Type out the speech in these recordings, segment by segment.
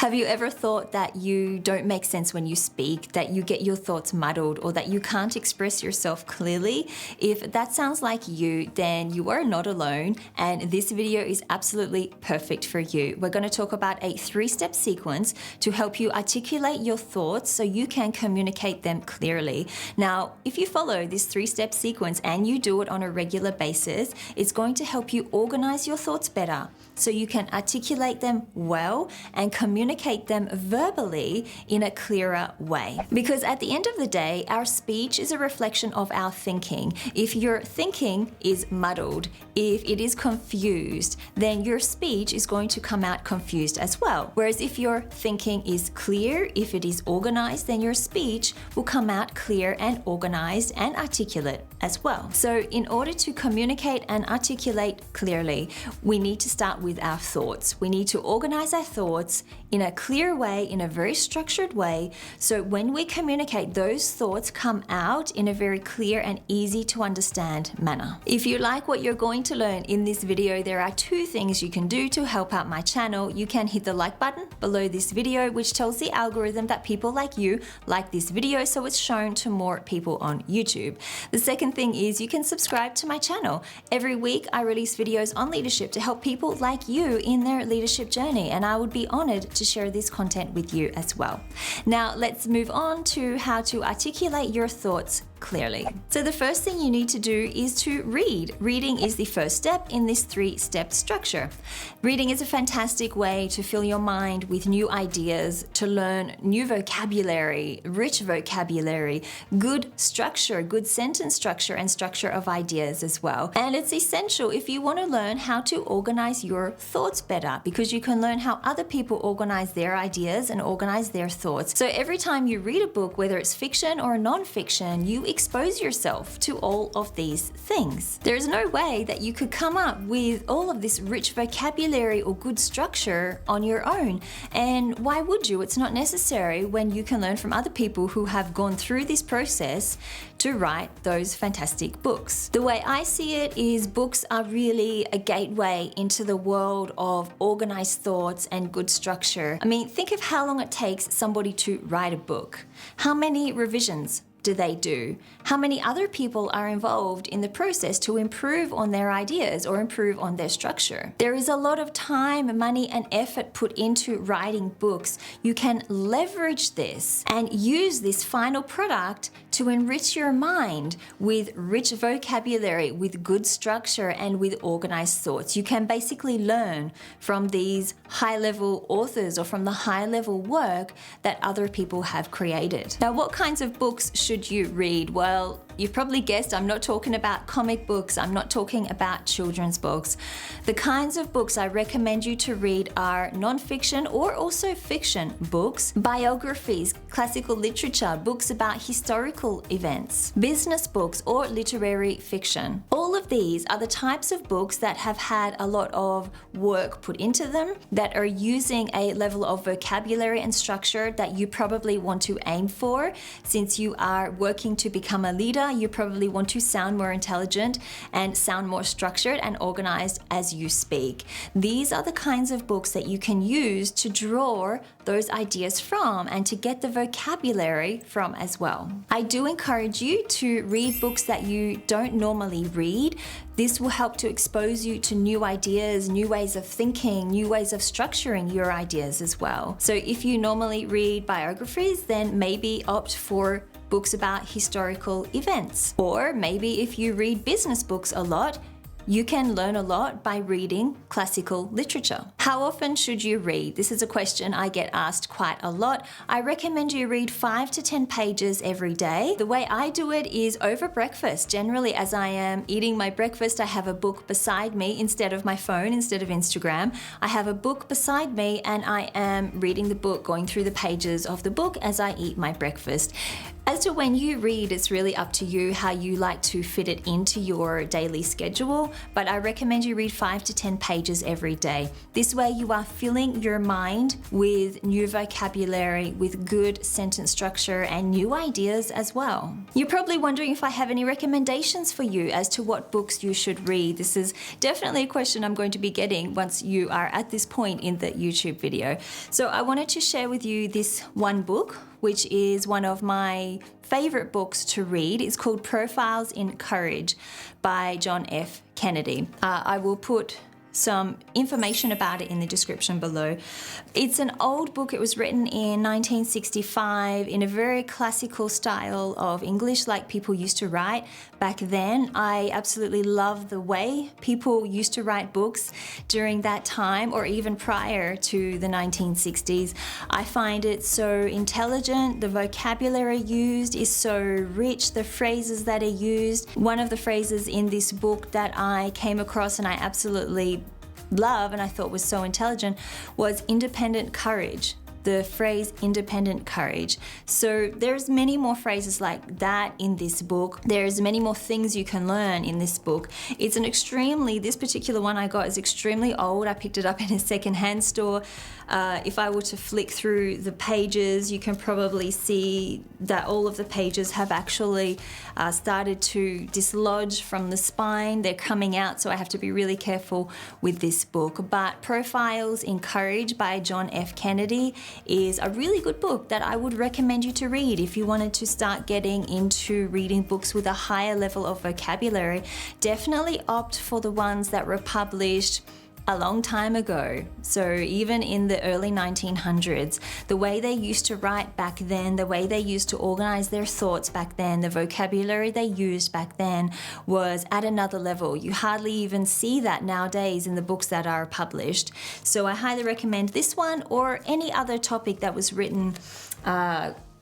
Have you ever thought that you don't make sense when you speak, that you get your thoughts muddled, or that you can't express yourself clearly? If that sounds like you, then you are not alone, and this video is absolutely perfect for you. We're going to talk about a 3-step sequence to help you articulate your thoughts so you can communicate them clearly. Now, if you follow this 3-step sequence and you do it on a regular basis, it's going to help you organize your thoughts better so you can articulate them well and communicate them verbally in a clearer way. Because at the end of the day, our speech is a reflection of our thinking. If your thinking is muddled, if it is confused, then your speech is going to come out confused as well. Whereas if your thinking is clear, if it is organized, then your speech will come out clear and organized and articulate as well. So in order to communicate and articulate clearly, we need to start with our thoughts. We need to organize our thoughts in a clear way, in a very structured way, so when we communicate, those thoughts come out in a very clear and easy to understand manner. If you like what you're going to learn in this video, there are 2 things you can do to help out my channel. You can hit the like button below this video, which tells the algorithm that people like you like this video, so it's shown to more people on YouTube. The second thing is you can subscribe to my channel. Every week I release videos on leadership to help people like you in their leadership journey, and I would be honored to share this content with you as well. Now let's move on to how to articulate your thoughts clearly. So the first thing you need to do is to read. Reading is the first step in this 3-step structure. Reading is a fantastic way to fill your mind with new ideas, to learn new vocabulary, rich vocabulary, good structure, good sentence structure, and structure of ideas as well. And it's essential if you want to learn how to organize your thoughts better, because you can learn how other people organize their ideas and organize their thoughts. So every time you read a book, whether it's fiction or non-fiction, you expose yourself to all of these things. There's no way that you could come up with all of this rich vocabulary or good structure on your own. And why would you? It's not necessary when you can learn from other people who have gone through this process to write those fantastic books. The way I see it is books are really a gateway into the world of organized thoughts and good structure. I mean, think of how long it takes somebody to write a book. How many revisions do they do? How many other people are involved in the process to improve on their ideas or improve on their structure? There is a lot of time, money, and effort put into writing books. You can leverage this and use this final product to enrich your mind with rich vocabulary, with good structure, and with organized thoughts. You can basically learn from these high-level authors or from the high-level work that other people have created. Now, what kinds of books should you read? Well, you've probably guessed I'm not talking about comic books, I'm not talking about children's books. The kinds of books I recommend you to read are non-fiction or also fiction books, biographies, classical literature, books about historical events, business books, or literary fiction. All of these are the types of books that have had a lot of work put into them, that are using a level of vocabulary and structure that you probably want to aim for. Since you are working to become a leader, you probably want to sound more intelligent and sound more structured and organized as you speak. These are the kinds of books that you can use to draw those ideas from and to get the vocabulary from as well. I do encourage you to read books that you don't normally read. This will help to expose you to new ideas, new ways of thinking, new ways of structuring your ideas as well. So if you normally read biographies, then maybe opt for books about historical events. Or maybe if you read business books a lot, you can learn a lot by reading classical literature. How often should you read? This is a question I get asked quite a lot. I recommend you read 5 to 10 pages every day. The way I do it is over breakfast. Generally, as I am eating my breakfast, I have a book beside me instead of my phone, instead of Instagram. I have a book beside me and I am reading the book, going through the pages of the book as I eat my breakfast. As to when you read, it's really up to you how you like to fit it into your daily schedule, but I recommend you read 5 to 10 pages every day. This way you are filling your mind with new vocabulary, with good sentence structure and new ideas as well. You're probably wondering if I have any recommendations for you as to what books you should read. This is definitely a question I'm going to be getting once you are at this point in the YouTube video. So I wanted to share with you this one book, which is one of my favorite books to read. It's called Profiles in Courage by John F. Kennedy. I will put some information about it in the description below. It's an old book. It was written in 1965 in a very classical style of English, like people used to write back then. I absolutely love the way people used to write books during that time, or even prior to the 1960s. I find it so intelligent. The vocabulary used is so rich, the phrases that are used. One of the phrases in this book that I came across and I absolutely love and I thought was so intelligent was independent courage. The phrase independent courage. So there's many more phrases like that in this book. There's many more things you can learn in this book. It's this particular one I got is extremely old. I picked it up in a secondhand store. If I were to flick through the pages, you can probably see that all of the pages have actually started to dislodge from the spine. They're coming out, so I have to be really careful with this book. But Profiles in Courage by John F. Kennedy is a really good book that I would recommend you to read if you wanted to start getting into reading books with a higher level of vocabulary. Definitely opt for the ones that were published a long time ago. So even in the early 1900s, the way they used to write back then, the way they used to organize their thoughts back then, the vocabulary they used back then was at another level. You hardly even see that nowadays in the books that are published. So I highly recommend this one or any other topic that was written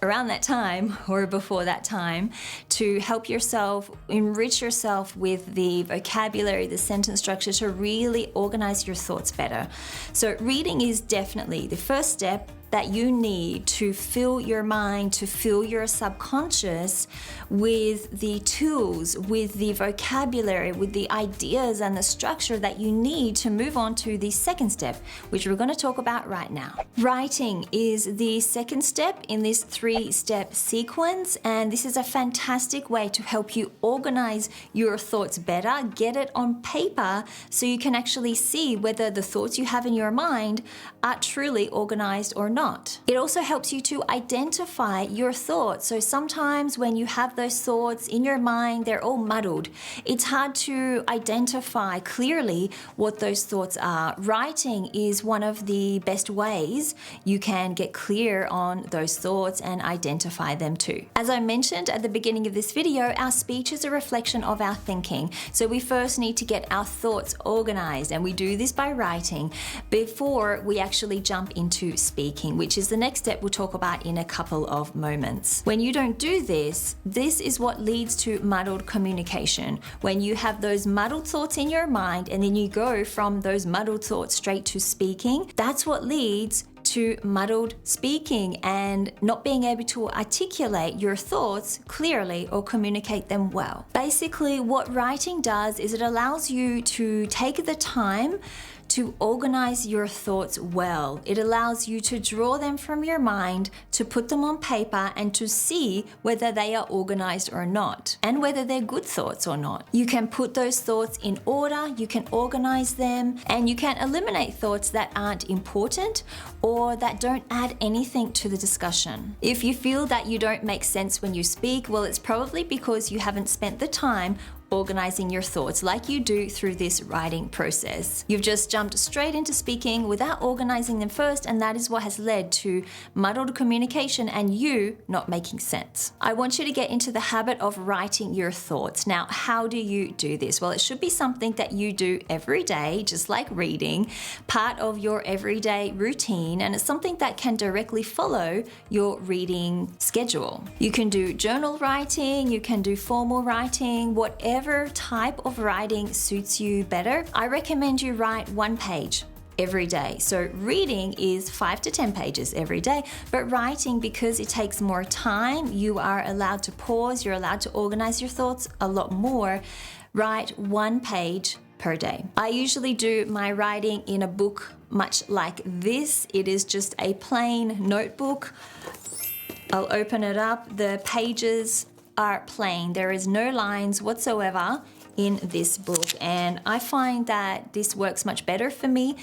around that time or before that time to help yourself, enrich yourself with the vocabulary, the sentence structure to really organize your thoughts better. So reading is definitely the first step that you need to fill your mind, to fill your subconscious with the tools, with the vocabulary, with the ideas and the structure that you need to move on to the second step, which we're going to talk about right now. Writing is the second step in this 3-step sequence, and this is a fantastic way to help you organize your thoughts better, get it on paper so you can actually see whether the thoughts you have in your mind are truly organized or not. It also helps you to identify your thoughts. So sometimes when you have those thoughts in your mind, they're all muddled. It's hard to identify clearly what those thoughts are. Writing is one of the best ways you can get clear on those thoughts and identify them too. As I mentioned at the beginning of this video, our speech is a reflection of our thinking. So we first need to get our thoughts organized, and we do this by writing before we actually jump into speaking, which is the next step we'll talk about in a couple of moments. When you don't do this, this is what leads to muddled communication. When you have those muddled thoughts in your mind and then you go from those muddled thoughts straight to speaking, that's what leads to muddled speaking and not being able to articulate your thoughts clearly or communicate them well. Basically, what writing does is it allows you to take the time to organize your thoughts well. It allows you to draw them from your mind, to put them on paper, and to see whether they are organized or not, and whether they're good thoughts or not. You can put those thoughts in order, you can organize them, and you can eliminate thoughts that aren't important or that don't add anything to the discussion. If you feel that you don't make sense when you speak, well, it's probably because you haven't spent the time organizing your thoughts like you do through this writing process. You've just jumped straight into speaking without organizing them first, and that is what has led to muddled communication and you not making sense. I want you to get into the habit of writing your thoughts. Now, how do you do this? Well, it should be something that you do every day, just like reading, part of your everyday routine, and it's something that can directly follow your reading schedule. You can do journal writing, you can do formal writing, whatever type of writing suits you better. I recommend you write 1 page every day. So reading is 5 to 10 pages every day, but writing, because it takes more time, you are allowed to pause, you're allowed to organize your thoughts a lot more. Write 1 page per day. I usually do my writing in a book much like this. It is just a plain notebook. I'll open it up. The pages are plain. There is no lines whatsoever in this book, and I find that this works much better for me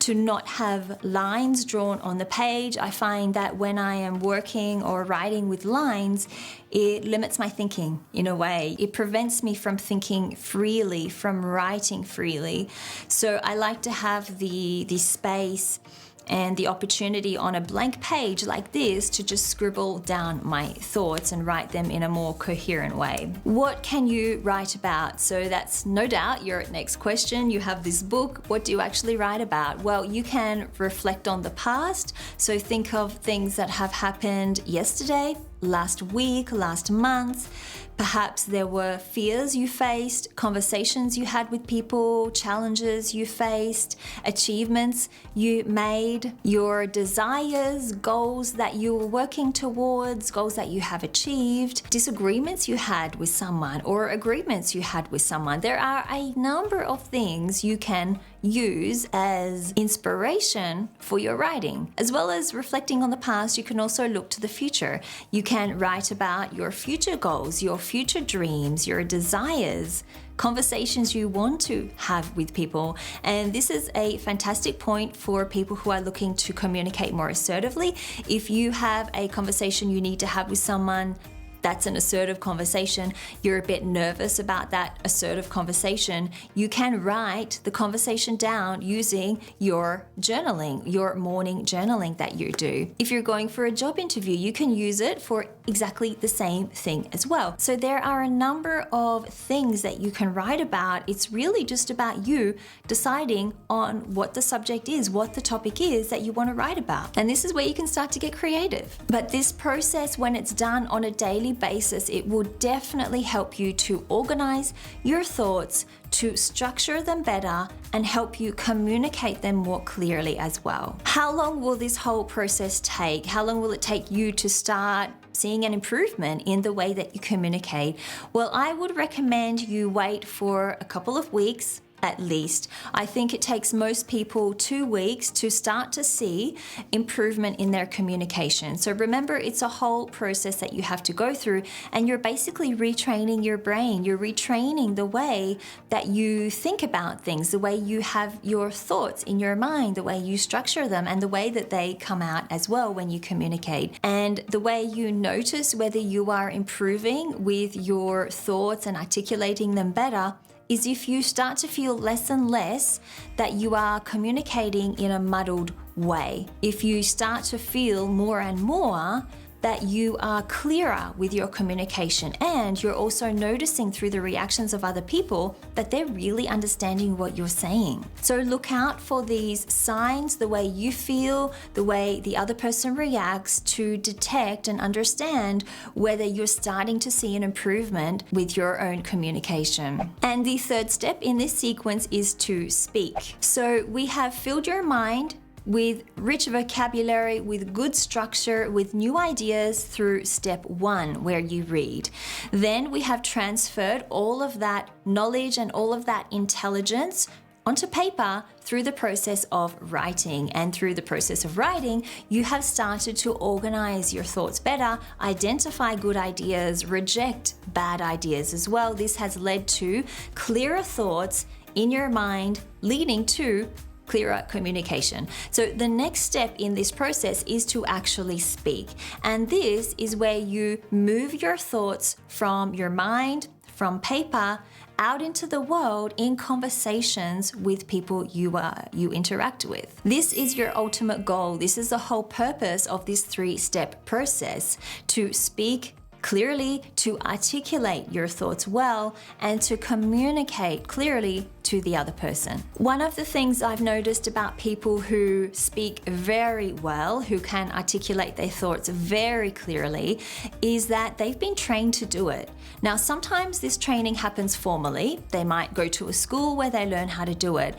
to not have lines drawn on the page. I find that when I am working or writing with lines, it limits my thinking in a way. It prevents me from thinking freely, from writing freely. So I like to have the space and the opportunity on a blank page like this to just scribble down my thoughts and write them in a more coherent way. What can you write about? So that's no doubt your next question. You have this book. What do you actually write about? Well, you can reflect on the past. So think of things that have happened yesterday, last week, last month. Perhaps there were fears you faced, conversations you had with people, challenges you faced, achievements you made, your desires, goals that you were working towards, goals that you have achieved, disagreements you had with someone or agreements you had with someone. There are a number of things you can use as inspiration for your writing. As well as reflecting on the past, you can also look to the future. You can write about your future goals, your future dreams, your desires, conversations you want to have with people. And this is a fantastic point for people who are looking to communicate more assertively. If you have a conversation you need to have with someone that's an assertive conversation, you're a bit nervous about that assertive conversation, you can write the conversation down using your journaling, your morning journaling that you do. If you're going for a job interview, you can use it for exactly the same thing as well. So there are a number of things that you can write about. It's really just about you deciding on what the subject is, what the topic is that you want to write about. And this is where you can start to get creative. But this process, when it's done on a daily basis, it will definitely help you to organize your thoughts, to structure them better, and help you communicate them more clearly as well. How long will this whole process take? How long will it take you to start seeing an improvement in the way that you communicate? Well, I would recommend you wait for a couple of weeks at least. I think it takes most people 2 weeks to start to see improvement in their communication. So remember, it's a whole process that you have to go through, and you're basically retraining your brain. You're retraining the way that you think about things, the way you have your thoughts in your mind, the way you structure them, and the way that they come out as well when you communicate. And the way you notice whether you are improving with your thoughts and articulating them better is if you start to feel less and less that you are communicating in a muddled way. If you start to feel more and more that you are clearer with your communication, and you're also noticing through the reactions of other people that they're really understanding what you're saying. So look out for these signs, the way you feel, the way the other person reacts, to detect and understand whether you're starting to see an improvement with your own communication. And the third step in this sequence is to speak. So we have filled your mind with rich vocabulary, with good structure, with new ideas through step 1, where you read. Then we have transferred all of that knowledge and all of that intelligence onto paper through the process of writing. And through the process of writing, you have started to organize your thoughts better, identify good ideas, reject bad ideas as well. This has led to clearer thoughts in your mind, leading to clearer communication. So the next step in this process is to actually speak. And this is where you move your thoughts from your mind, from paper, out into the world in conversations with people you interact with. This is your ultimate goal. This is the whole purpose of this 3-step process: to speak clearly, to articulate your thoughts well, and to communicate clearly to the other person. One of the things I've noticed about people who speak very well, who can articulate their thoughts very clearly, is that they've been trained to do it. Now, sometimes this training happens formally. They might go to a school where they learn how to do it.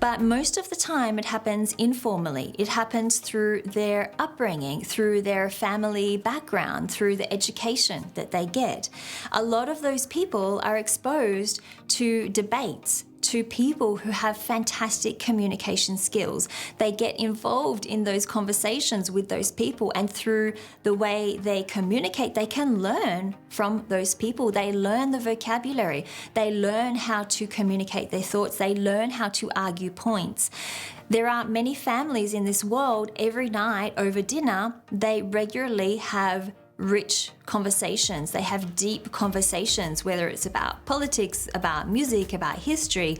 But most of the time it happens informally. It happens through their upbringing, through their family background, through the education that they get. A lot of those people are exposed to debates, to people who have fantastic communication skills. They get involved in those conversations with those people, and through the way they communicate, they can learn from those people. They learn the vocabulary. They learn how to communicate their thoughts. They learn how to argue points. There are many families in this world, every night over dinner, they regularly have rich conversations. They have deep conversations, whether it's about politics, about music, about history.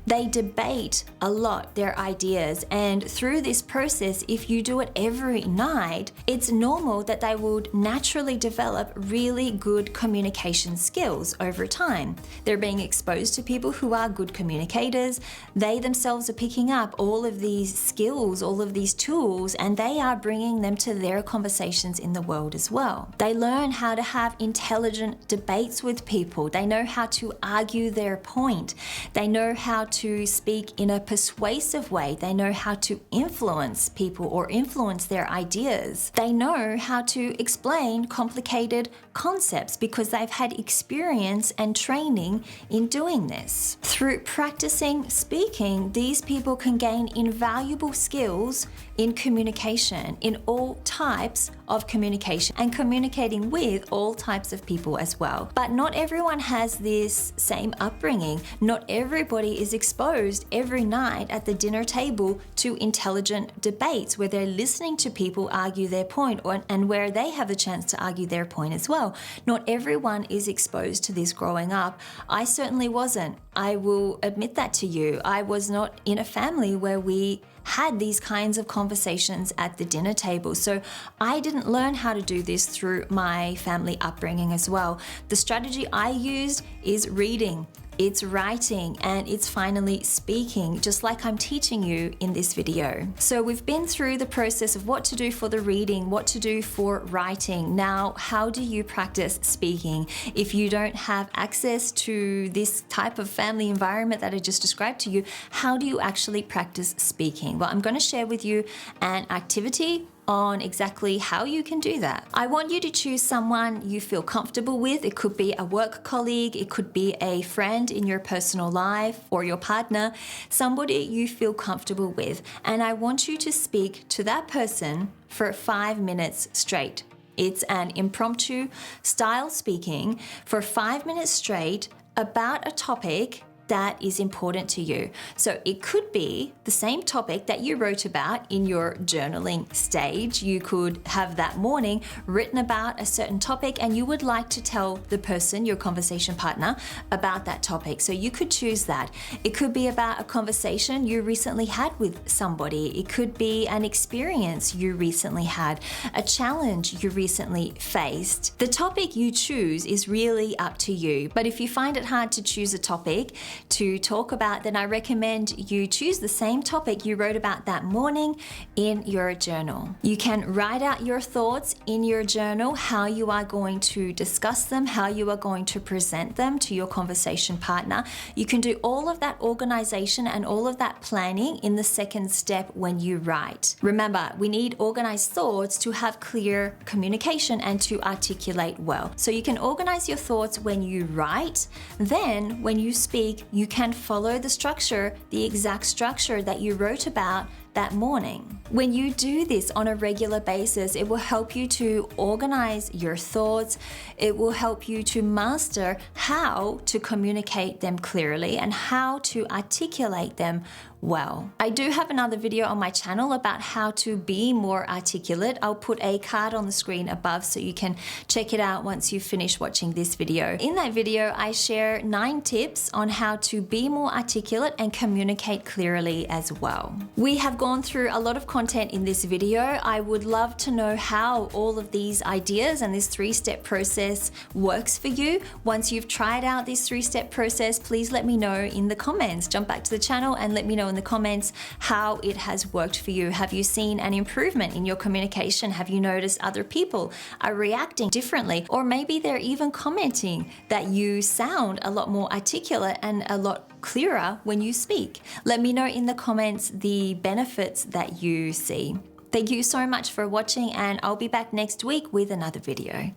They debate a lot their ideas, and through this process, if you do it every night, it's normal that they would naturally develop really good communication skills over time. They're being exposed to people who are good communicators. They themselves are picking up all of these skills, all of these tools, and they are bringing them to their conversations in the world as well. They learn how to have intelligent debates with people. They know how to argue their point. They know how to speak in a persuasive way. They know how to influence people or influence their ideas. They know how to explain complicated concepts because they've had experience and training in doing this. Through practicing speaking, these people can gain invaluable skills in communication, in all types of communication, and communicating with all types of people as well. But not everyone has this same upbringing. Not everybody is exposed every night at the dinner table to intelligent debates where they're listening to people argue their point, and where they have the chance to argue their point as well. Not everyone is exposed to this growing up. I certainly wasn't. I will admit that to you. I was not in a family where we had these kinds of conversations at the dinner table. So I didn't learn how to do this through my family upbringing as well. The strategy I used is reading, it's writing, and it's finally speaking, just like I'm teaching you in this video. So we've been through the process of what to do for the reading, what to do for writing. Now, how do you practice speaking? If you don't have access to this type of family environment that I just described to you, how do you actually practice speaking? Well, I'm going to share with you an activity on exactly how you can do that. I want you to choose someone you feel comfortable with. It could be a work colleague, it could be a friend in your personal life, or your partner, somebody you feel comfortable with. And I want you to speak to that person for 5 minutes straight. It's an impromptu style speaking for 5 minutes straight about a topic that is important to you. So it could be the same topic that you wrote about in your journaling stage. You could have that morning written about a certain topic, and you would like to tell the person, your conversation partner, about that topic. So you could choose that. It could be about a conversation you recently had with somebody. It could be an experience you recently had, a challenge you recently faced. The topic you choose is really up to you. But if you find it hard to choose a topic to talk about, then I recommend you choose the same topic you wrote about that morning in your journal. You can write out your thoughts in your journal, how you are going to discuss them, how you are going to present them to your conversation partner. You can do all of that organization and all of that planning in the second step when you write. Remember, we need organized thoughts to have clear communication and to articulate well. So you can organize your thoughts when you write. Then when you speak, you can follow the structure, the exact structure that you wrote about that morning. When you do this on a regular basis, it will help you to organize your thoughts. It will help you to master how to communicate them clearly and how to articulate them well. I do have another video on my channel about how to be more articulate. I'll put a card on the screen above so you can check it out once you finish watching this video. In that video, I share 9 tips on how to be more articulate and communicate clearly as well. We have gone through a lot of content in this video. I would love to know how all of these ideas and this 3-step process works for you. Once you've tried out this 3-step process, please let me know in the comments. Jump back to the channel and let me know in the comments how it has worked for you. Have you seen an improvement in your communication? Have you noticed other people are reacting differently? Or maybe they're even commenting that you sound a lot more articulate and a lot clearer when you speak. Let me know in the comments the benefits that you see. Thank you so much for watching, and I'll be back next week with another video.